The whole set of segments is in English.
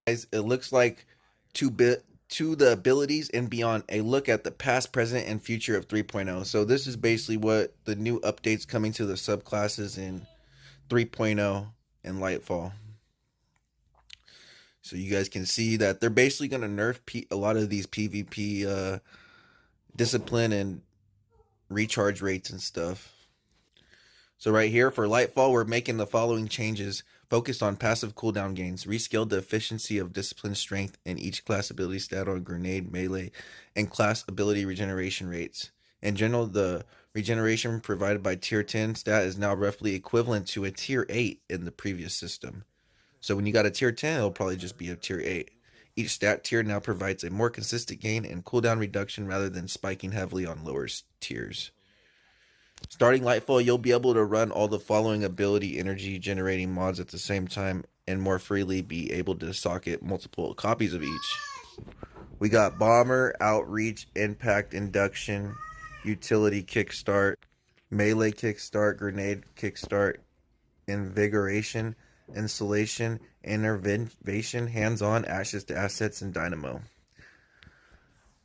Guys, it looks like to the abilities and beyond, a look at the past, present, and future of 3.0. So this is basically what the new updates coming to the subclasses in 3.0 and Lightfall. So you guys can see that they're basically going to nerf a lot of these PvP discipline and recharge rates and stuff. So right here for Lightfall, we're making the following changes focused on passive cooldown gains, rescaled the efficiency of discipline strength in each class ability stat on grenade, melee, and class ability regeneration rates. In general, the regeneration provided by tier 10 stat is now roughly equivalent to a tier 8 in the previous system. So when you got a tier 10, it'll probably just be a tier 8. Each stat tier now provides a more consistent gain and cooldown reduction rather than spiking heavily on lower tiers. Starting Lightfall, you'll be able to run all the following ability energy generating mods at the same time and more freely be able to socket multiple copies of each. We got Bomber, Outreach, Impact, Induction, Utility Kickstart, Melee Kickstart, Grenade Kickstart, Invigoration, Insulation, Innervation, Hands-On, Ashes to Assets, and Dynamo.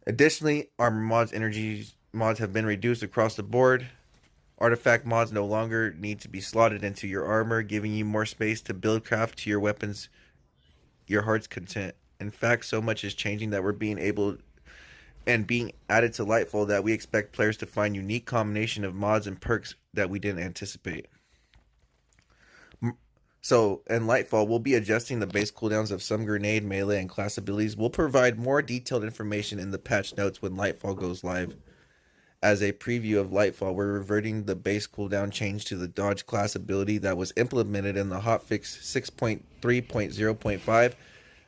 Additionally, armor mods, energy mods have been reduced across the board. Artifact mods no longer need to be slotted into your armor, giving you more space to build craft to your weapons your heart's content. In fact, so much is changing that we're being able and being added to Lightfall that we expect players to find unique combination of mods and perks that we didn't anticipate. So, in Lightfall, we'll be adjusting the base cooldowns of some grenade, melee, and class abilities. We'll provide more detailed information in the patch notes when Lightfall goes live. As a preview of Lightfall, we're reverting the base cooldown change to the dodge class ability that was implemented in the hotfix 6.3.0.5,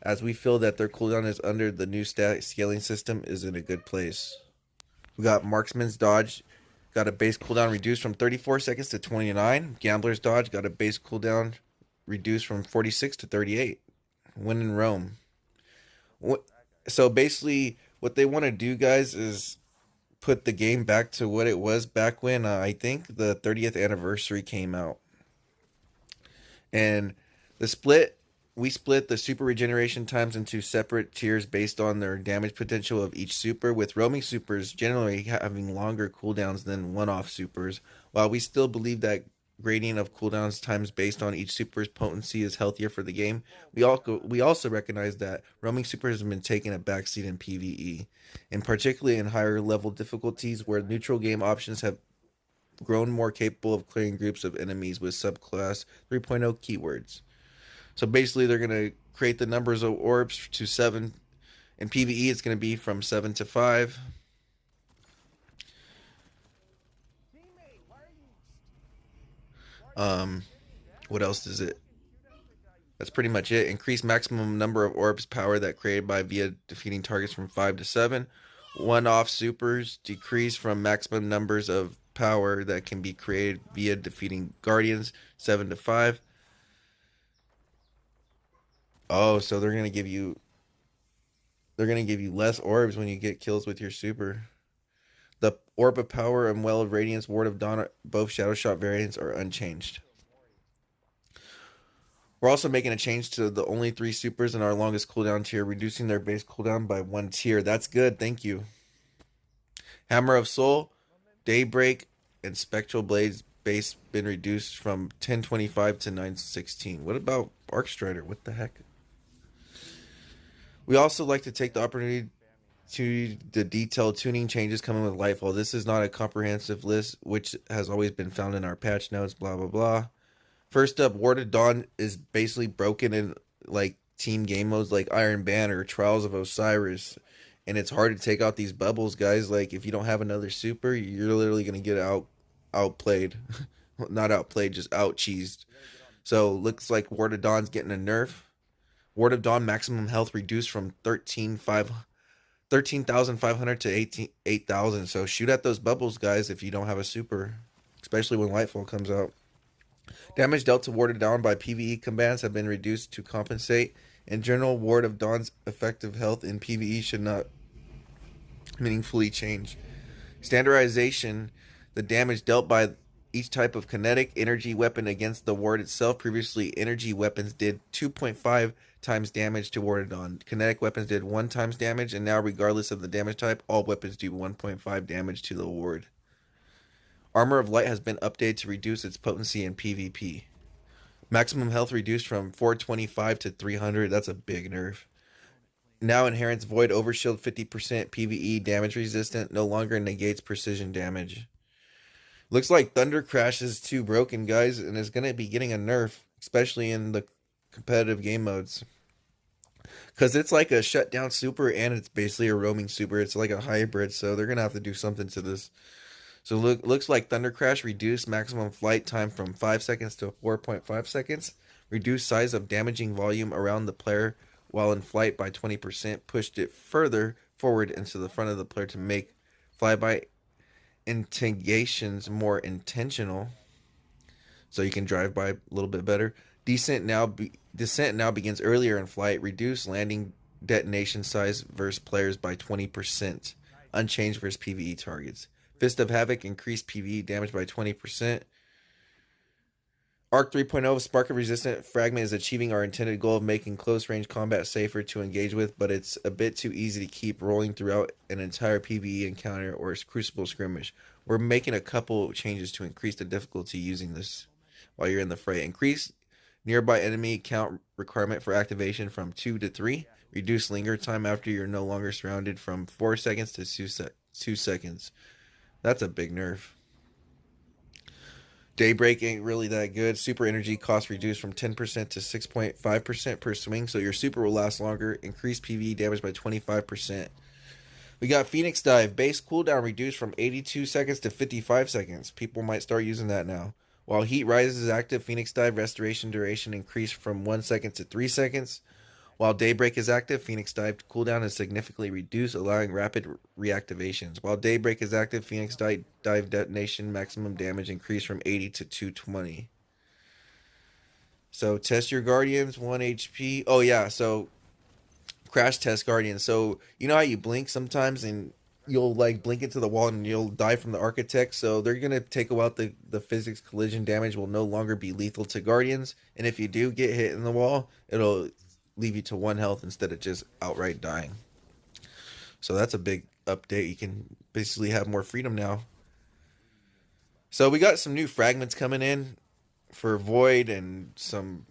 as we feel that their cooldown is under the new stat scaling system is in a good place. We got Marksman's Dodge, got a base cooldown reduced from 34 seconds to 29. Gambler's Dodge got a base cooldown reduced from 46 to 38. Win and roam. So basically, what they want to do, guys, is put the game back to what it was back when I think the 30th anniversary came out. And we split the super regeneration times into separate tiers based on their damage potential of each super, with roaming supers generally having longer cooldowns than one-off supers. While we still believe that grading of cooldowns times based on each super's potency is healthier for the game, we also recognize that roaming supers have been taking a backseat in PvE, and particularly in higher level difficulties where neutral game options have grown more capable of clearing groups of enemies with subclass 3.0 keywords. So basically they're going to create the numbers of orbs to 7. In PvE it's going to be from 7 to 5. What else is it? That's pretty much it. Increase maximum number of orbs power that created by via defeating targets from 5 to 7. One-off supers decrease from maximum numbers of power that can be created via defeating guardians 7 to 5. Oh, so they're gonna give you less orbs when you get kills with your super. The orb of power and well of radiance, ward of dawn, both shadow shot variants are unchanged. We're also making a change to the only 3 supers in our longest cooldown tier, reducing their base cooldown by 1 tier. That's good, thank you. Hammer of Soul, Daybreak, and Spectral Blades base been reduced from 1025 to 916. What about Arc Strider? What the heck? We also like to take the opportunity to the detailed tuning changes coming with Lightfall. This is not a comprehensive list, which has always been found in our patch notes, blah, blah, blah. First up, Ward of Dawn is basically broken in like team game modes like Iron Banner or Trials of Osiris. And it's hard to take out these bubbles, guys. Like, if you don't have another super, you're literally going to get outplayed. Not outplayed, just out-cheesed. So, looks like Ward of Dawn's getting a nerf. Ward of Dawn maximum health reduced from 13,500 to 8,000. So, shoot at those bubbles, guys, if you don't have a super. Especially when Lightfall comes out. Damage dealt to Ward of Dawn by PvE commands have been reduced to compensate. In general, Ward of Dawn's effective health in PvE should not meaningfully change. Standardization, the damage dealt by each type of kinetic energy weapon against the ward itself. Previously, energy weapons did 2.5 times damage to warded on. Kinetic weapons did 1 times damage, and now regardless of the damage type, all weapons do 1.5 damage to the ward. Armor of Light has been updated to reduce its potency in PvP. Maximum health reduced from 425 to 300. That's a big nerf. Now inherits Void Overshield 50% PvE damage resistant. No longer negates precision damage. Looks like Thunder Crash is too broken, guys, and is going to be getting a nerf, especially in the competitive game modes. Because it's like a shutdown super and it's basically a roaming super. It's like a hybrid, so they're going to have to do something to this. So looks like Thunder Crash reduced maximum flight time from 5 seconds to 4.5 seconds. Reduced size of damaging volume around the player while in flight by 20%. Pushed it further forward into the front of the player to make flyby integrations more intentional. So you can drive by a little bit better. Descent now begins earlier in flight. Reduced landing detonation size versus players by 20%. Unchanged versus PvE targets. Fist of Havoc increased PvE damage by 20%. Arc 3.0 Spark of Resistant Fragment is achieving our intended goal of making close range combat safer to engage with, but it's a bit too easy to keep rolling throughout an entire PvE encounter or Crucible skirmish. We're making a couple changes to increase the difficulty using this while you're in the fray. Increase nearby enemy count requirement for activation from 2 to 3. Reduce linger time after you're no longer surrounded from 4 seconds to 2 seconds. That's a big nerf. Daybreak ain't really that good. Super energy cost reduced from 10% to 6.5% per swing, so your super will last longer. Increased PvE damage by 25%. We got Phoenix Dive. Base cooldown reduced from 82 seconds to 55 seconds. People might start using that now. While Heat Rises is active, Phoenix Dive restoration duration increased from 1 second to 3 seconds. While Daybreak is active, Phoenix Dive cooldown is significantly reduced, allowing rapid reactivations. While Daybreak is active, Phoenix Dive detonation maximum damage increased from 80 to 220. So test your Guardians, 1 HP. Oh yeah, so crash test Guardians. So you know how you blink sometimes and you'll like blink into the wall and you'll die from the Architect. So they're going to take out the physics collision damage will no longer be lethal to Guardians. And if you do get hit in the wall, it'll leave you to 1 health instead of just outright dying. So that's a big update. You can basically have more freedom now. So we got some new fragments coming in for Void and some.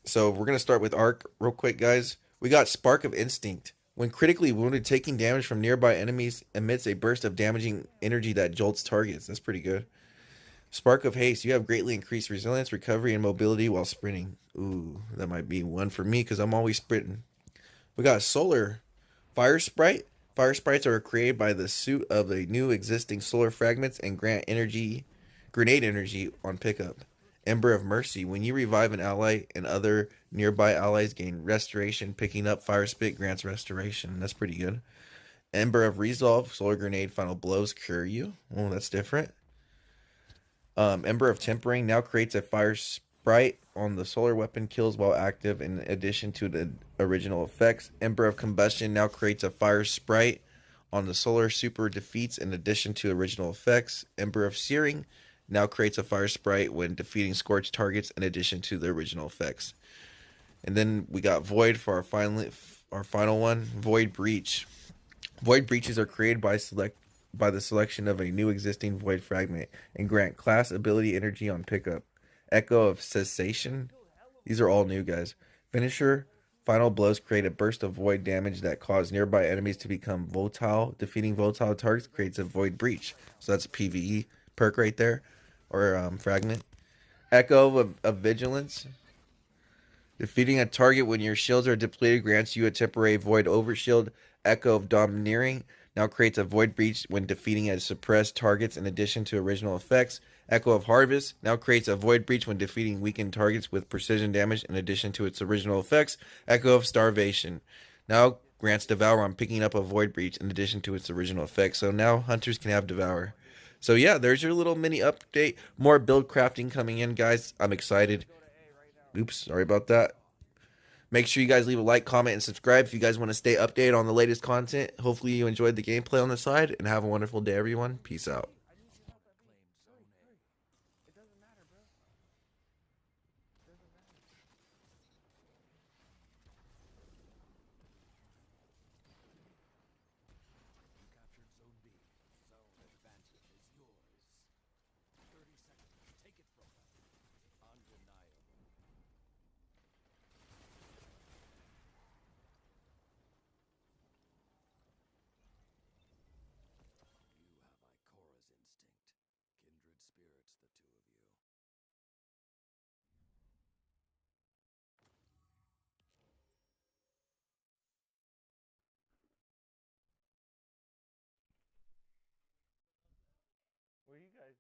So we're going to start with Arc real quick, guys. We got Spark of Instinct. When critically wounded, taking damage from nearby enemies emits a burst of damaging energy that jolts targets. That's pretty good. Spark of Haste. You have greatly increased resilience, recovery, and mobility while sprinting. Ooh, that might be one for me because I'm always sprinting. We got Solar. Fire Sprite. Fire Sprites are created by the suit of a new existing solar fragments and grant grenade energy on pickup. Ember of Mercy. When you revive an ally and other nearby allies gain restoration, picking up Fire Spit grants restoration. That's pretty good. Ember of Resolve. Solar Grenade final blows cure you. Oh, that's different. Ember of Tempering now creates a fire sprite on the solar weapon kills while active in addition to the original effects. Ember of Combustion now creates a fire sprite on the solar super defeats in addition to original effects. Ember of Searing now creates a fire sprite when defeating scorched targets in addition to the original effects. And then we got Void for our final one, Void Breach. Void Breaches are created by the selection of a new existing Void fragment and grant class ability energy on pickup. Echo of Cessation. These are all new, guys. Finisher. Final blows create a burst of void damage that cause nearby enemies to become volatile. Defeating volatile targets creates a Void Breach. So that's a PvE perk right there, or fragment. Echo of Vigilance. Defeating a target when your shields are depleted grants you a temporary Void Overshield. Echo of Domineering now creates a Void Breach when defeating a suppressed targets in addition to original effects. Echo of Harvest now creates a Void Breach when defeating weakened targets with precision damage in addition to its original effects. Echo of Starvation now grants Devour on picking up a Void Breach in addition to its original effects. So now hunters can have Devour. So yeah, there's your little mini update. More build crafting coming in, guys. I'm excited. Oops, sorry about that. Make sure you guys leave a like, comment, and subscribe if you guys want to stay updated on the latest content. Hopefully you enjoyed the gameplay on the side, and have a wonderful day, everyone. Peace out.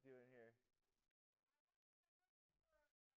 doing here?